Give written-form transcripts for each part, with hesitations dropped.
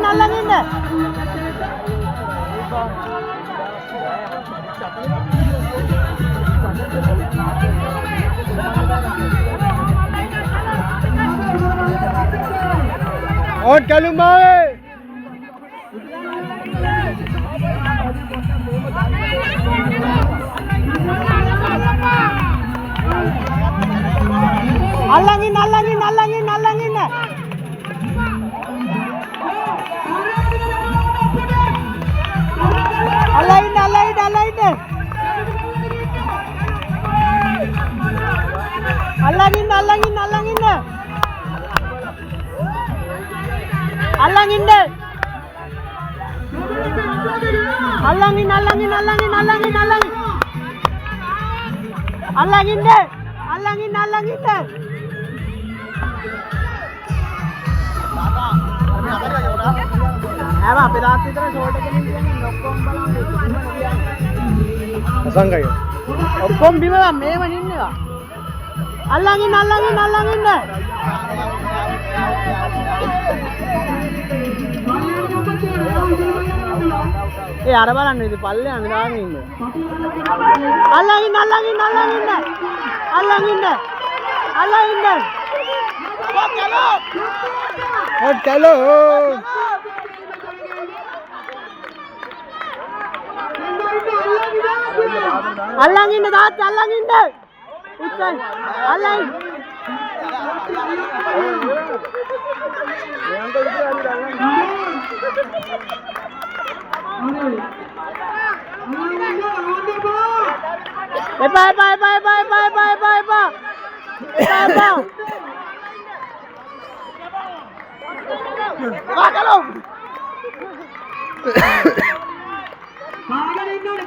ඉන්න. और चलू मावे अल्लांगिन अल्लांगिन अल्लांगिन अल्लांगिन अल्लांगिन अल्लांगिन अल्लांगिन अल्लांगिन अल्लांगिन अल्लांगिन अल्लांगिन अल्लांगिन अल्लांगिन अल्लांगिन अल्लांगिन अल्लांगिन अल्लांगिन अल्लांगिन Apa pedas itu kan soal teknik dia ni lokom balang itu mana dia? Asal kaya? Lokom di mana? Mema ni ni lah. Allangin, allangin, allangin dah. Ada balan ni di palle anda dah ni. Allangin, allangin, allangin dah. Allangin dah. Allangin dah. Oh chalo. Allangin dah, allangin dah. Ucap, allangin. Bye bye bye bye bye bye bye bye. Bye bye. Wah kalau.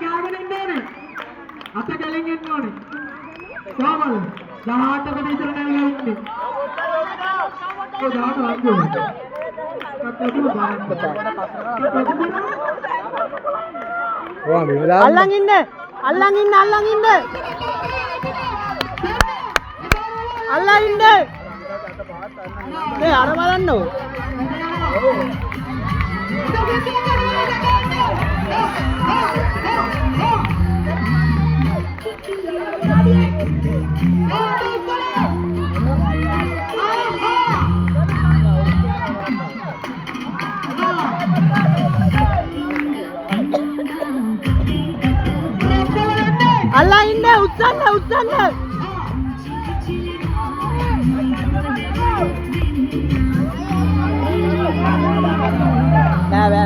Gaagan inne. Ata galeng enna one. Samal. Daata කට ඉතර නැවිලා ඉන්නේ. ඒ දාට වංගෝ. කට්ටු දාන්න පතා. වා මේ වෙලාව අල්ලන් ඉන්න. අල්ලන් ඉන්න අල්ලන් ඉන්න. අල්ලන් ඉන්න. ඒ අර බලන්නෝ. Allah inne utsanna utsanna ba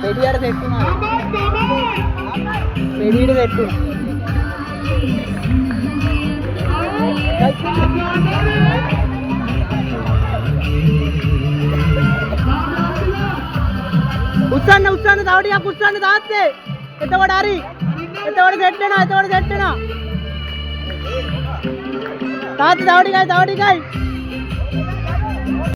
Pediyar settu na Pediyar settu උස්සන්න උස්සන්න තව ටිකක් උස්සන්න තාත්තේ එතකොට හරි එතකොට සෙට් වෙනවා එතකොට සෙට් වෙනවා තාත්තේ තව ටිකයි